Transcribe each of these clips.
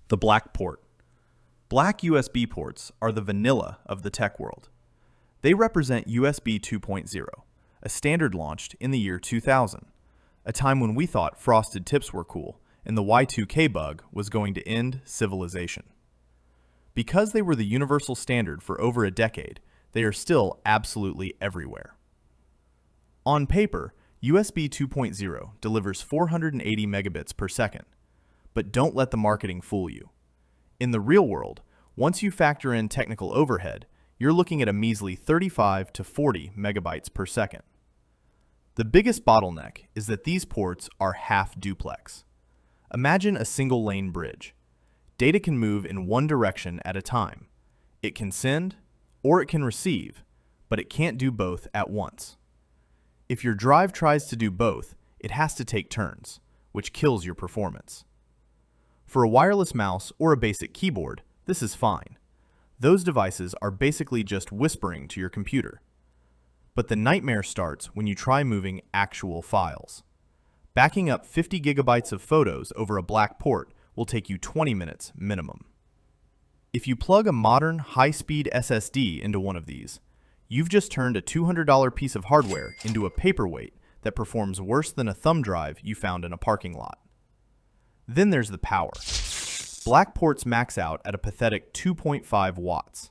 The black port. Black USB ports are the vanilla of the tech world. They represent USB 2.0, a standard launched in the year 2000, a time when we thought frosted tips were cool and the Y2K bug was going to end civilization. Because they were the universal standard for over a decade, they are still absolutely everywhere. On paper, USB 2.0 delivers 480 megabits per second, but don't let the marketing fool you. In the real world, once you factor in technical overhead, you're looking at a measly 35 to 40 megabytes per second. The biggest bottleneck is that these ports are half duplex. Imagine a single-lane bridge. Data can move in one direction at a time. It can send or it can receive, but it can't do both at once. If your drive tries to do both, it has to take turns, which kills your performance. For a wireless mouse or a basic keyboard, this is fine. Those devices are basically just whispering to your computer. But the nightmare starts when you try moving actual files. Backing up 50 gigabytes of photos over a black port will take you 20 minutes minimum. If you plug a modern high-speed SSD into one of these, you've just turned a $200 piece of hardware into a paperweight that performs worse than a thumb drive you found in a parking lot. Then there's the power. Black ports max out at a pathetic 2.5 watts.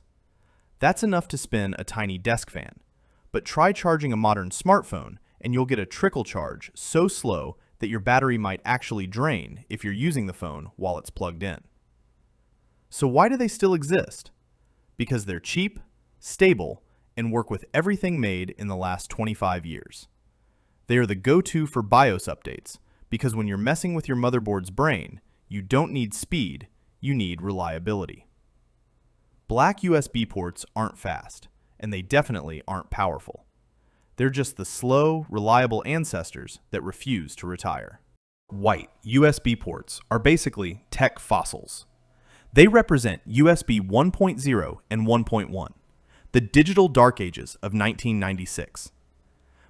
That's enough to spin a tiny desk fan, but try charging a modern smartphone and you'll get a trickle charge so slow that your battery might actually drain if you're using the phone while it's plugged in. So why do they still exist? Because they're cheap, stable, and work with everything made in the last 25 years. They are the go-to for BIOS updates, because when you're messing with your motherboard's brain, you don't need speed, you need reliability. Black USB ports aren't fast, and they definitely aren't powerful. They're just the slow, reliable ancestors that refuse to retire. White USB ports are basically tech fossils. They represent USB 1.0 and 1.1. The digital dark ages of 1996.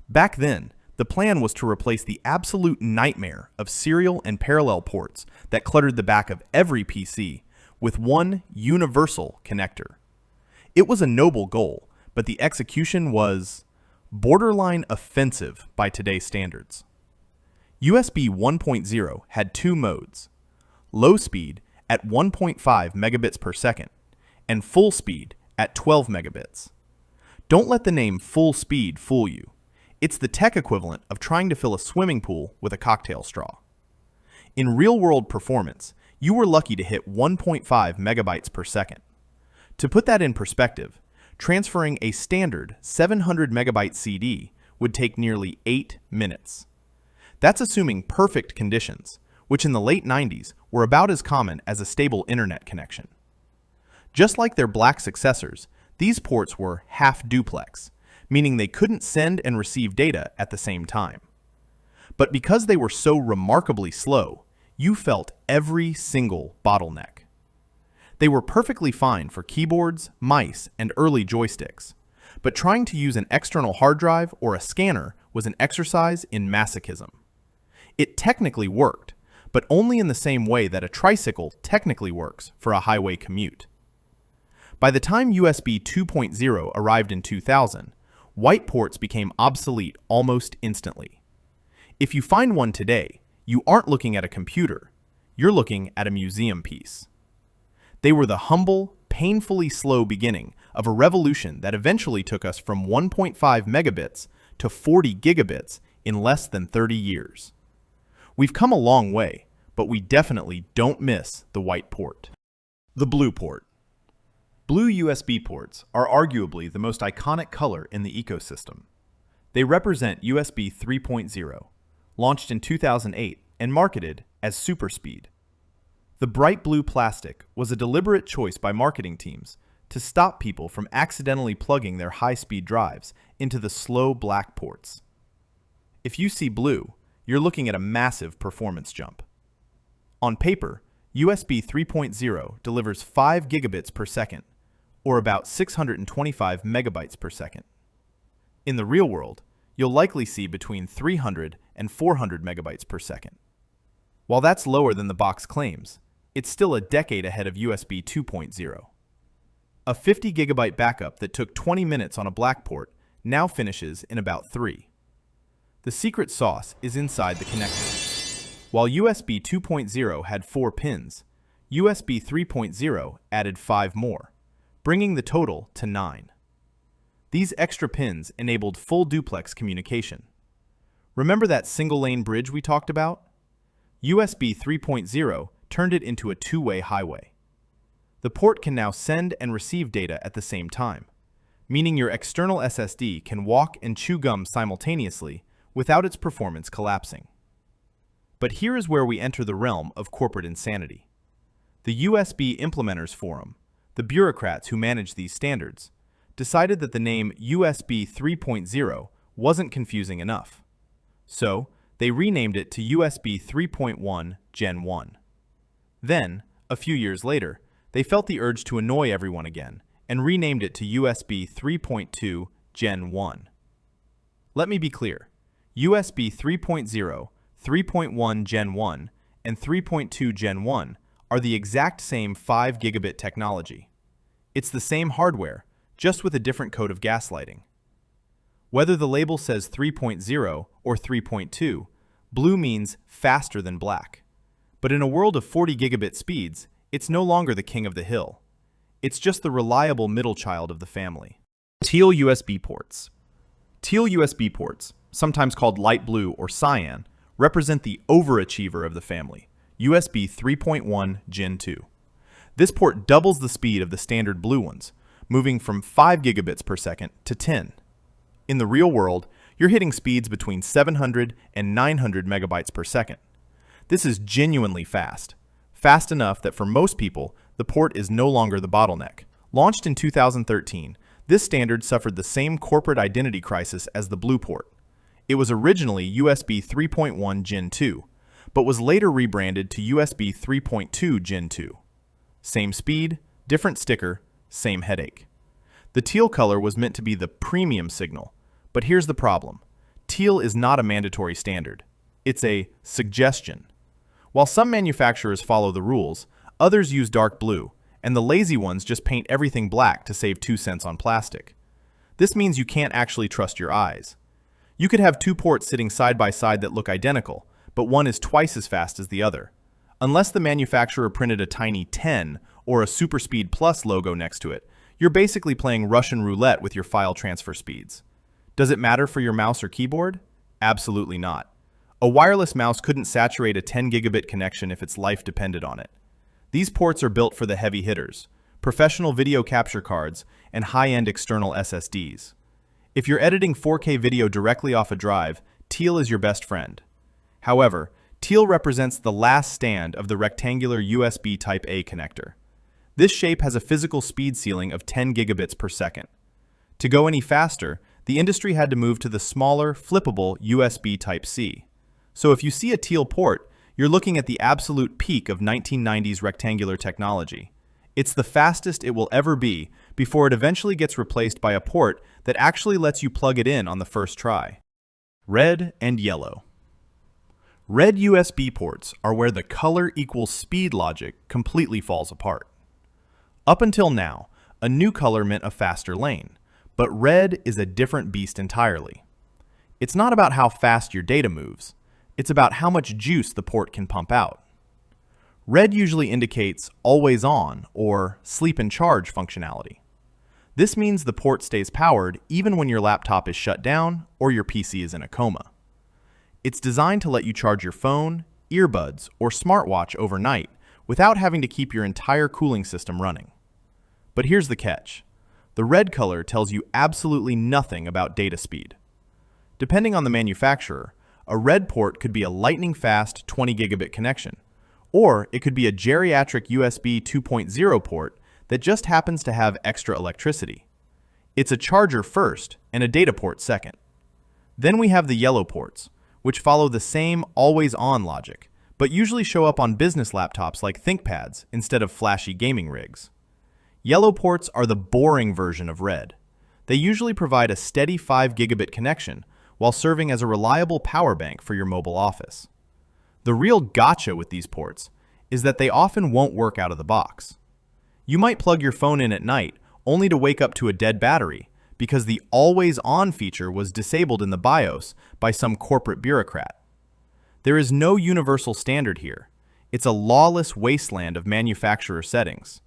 Back then, the plan was to replace the absolute nightmare of serial and parallel ports that cluttered the back of every PC with one universal connector. It was a noble goal, but the execution was borderline offensive by today's standards. USB 1.0 had two modes: low speed at 1.5 megabits per second and full speed at 12 megabits. Don't let the name full speed fool you. It's the tech equivalent of trying to fill a swimming pool with a cocktail straw. In real-world performance, you were lucky to hit 1.5 megabytes per second. To put that in perspective, transferring a standard 700 megabyte CD would take nearly 8 minutes. That's assuming perfect conditions, which in the late 90s were about as common as a stable internet connection. Just like their black successors, these ports were half duplex, meaning they couldn't send and receive data at the same time. But because they were so remarkably slow, you felt every single bottleneck. They were perfectly fine for keyboards, mice, and early joysticks, but trying to use an external hard drive or a scanner was an exercise in masochism. It technically worked, but only in the same way that a tricycle technically works for a highway commute. By the time USB 2.0 arrived in 2000, white ports became obsolete almost instantly. If you find one today, you aren't looking at a computer, you're looking at a museum piece. They were the humble, painfully slow beginning of a revolution that eventually took us from 1.5 megabits to 40 gigabits in less than 30 years. We've come a long way, but we definitely don't miss the white port. The blue port. Blue USB ports are arguably the most iconic color in the ecosystem. They represent USB 3.0, launched in 2008 and marketed as super speed. The bright blue plastic was a deliberate choice by marketing teams to stop people from accidentally plugging their high-speed drives into the slow black ports. If you see blue, you're looking at a massive performance jump. On paper, USB 3.0 delivers 5 gigabits per second, or about 625 megabytes per second. In the real world, you'll likely see between 300 and 400 megabytes per second. While that's lower than the box claims, it's still a decade ahead of USB 2.0. A 50 gigabyte backup that took 20 minutes on a black port now finishes in about 3. The secret sauce is inside the connector. While USB 2.0 had 4 pins, USB 3.0 added 5 more, bringing the total to 9. These extra pins enabled full duplex communication. Remember that single-lane bridge we talked about? USB 3.0 turned it into a two-way highway. The port can now send and receive data at the same time, meaning your external SSD can walk and chew gum simultaneously without its performance collapsing. But here is where we enter the realm of corporate insanity. The USB Implementers Forum, the bureaucrats who manage these standards, decided that the name USB 3.0 wasn't confusing enough. So, they renamed it to USB 3.1 Gen 1. Then, a few years later, they felt the urge to annoy everyone again and renamed it to USB 3.2 Gen 1. Let me be clear. USB 3.0, 3.1 Gen 1, and 3.2 Gen 1 are the exact same 5 gigabit technology. It's the same hardware, just with a different coat of gaslighting. Whether the label says 3.0 or 3.2, blue means faster than black. But in a world of 40 gigabit speeds, it's no longer the king of the hill. It's just the reliable middle child of the family. Teal USB ports. Teal USB ports, sometimes called light blue or cyan, represent the overachiever of the family, USB 3.1 Gen 2. This port doubles the speed of the standard blue ones, moving from 5 gigabits per second to 10. In the real world, you're hitting speeds between 700 and 900 megabytes per second. This is genuinely fast. Fast enough that for most people, the port is no longer the bottleneck. Launched in 2013, this standard suffered the same corporate identity crisis as the blue port. It was originally USB 3.1 Gen 2, but was later rebranded to USB 3.2 Gen 2. Same speed, different sticker, same headache. The teal color was meant to be the premium signal, but here's the problem. Teal is not a mandatory standard. It's a suggestion. While some manufacturers follow the rules, others use dark blue, and the lazy ones just paint everything black to save 2 cents on plastic. This means you can't actually trust your eyes. You could have 2 ports sitting side by side that look identical, but one is twice as fast as the other. Unless the manufacturer printed a tiny 10 or a Super Speed Plus logo next to it, you're basically playing Russian roulette with your file transfer speeds. Does it matter for your mouse or keyboard? Absolutely not. A wireless mouse couldn't saturate a 10 gigabit connection if its life depended on it. These ports are built for the heavy hitters, professional video capture cards, and high-end external SSDs. If you're editing 4K video directly off a drive, Teal is your best friend. However, Teal represents the last stand of the rectangular USB Type-A connector. This shape has a physical speed ceiling of 10 gigabits per second. To go any faster, the industry had to move to the smaller, flippable USB Type-C. So if you see a Teal port, you're looking at the absolute peak of 1990s rectangular technology. It's the fastest it will ever be before it eventually gets replaced by a port that actually lets you plug it in on the first try. Red and yellow. Red USB ports are where the color equals speed logic completely falls apart. Up until now, a new color meant a faster lane, but red is a different beast entirely. It's not about how fast your data moves, it's about how much juice the port can pump out. Red usually indicates always on or sleep and charge functionality. This means the port stays powered even when your laptop is shut down or your PC is in a coma. It's designed to let you charge your phone, earbuds, or smartwatch overnight without having to keep your entire cooling system running. But here's the catch. The red color tells you absolutely nothing about data speed. Depending on the manufacturer, a red port could be a lightning-fast 20 gigabit connection, or it could be a geriatric USB 2.0 port that just happens to have extra electricity. It's a charger first and a data port second. Then we have the yellow ports, which follow the same always-on logic, but usually show up on business laptops like ThinkPads instead of flashy gaming rigs. Yellow ports are the boring version of red. They usually provide a steady 5 gigabit connection while serving as a reliable power bank for your mobile office. The real gotcha with these ports is that they often won't work out of the box. You might plug your phone in at night only to wake up to a dead battery because the always-on feature was disabled in the BIOS by some corporate bureaucrat. There is no universal standard here. It's a lawless wasteland of manufacturer settings.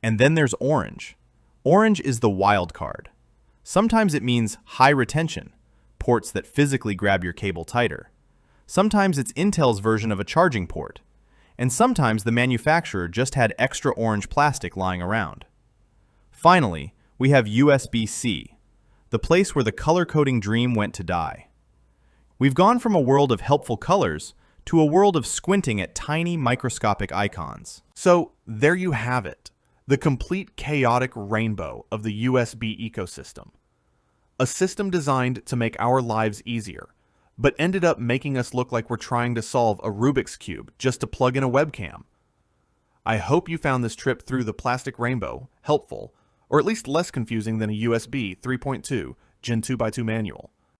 And then there's Orange. Orange is the wild card. Sometimes it means high retention, ports that physically grab your cable tighter. Sometimes it's Intel's version of a charging port. And sometimes the manufacturer just had extra orange plastic lying around. Finally, we have USB-C, the place where the color-coding dream went to die. We've gone from a world of helpful colors to a world of squinting at tiny microscopic icons. So there you have it, the complete chaotic rainbow of the USB ecosystem. A system designed to make our lives easier, but ended up making us look like we're trying to solve a Rubik's Cube just to plug in a webcam. I hope you found this trip through the plastic rainbow helpful, or at least less confusing than a USB 3.2 Gen 2x2 manual.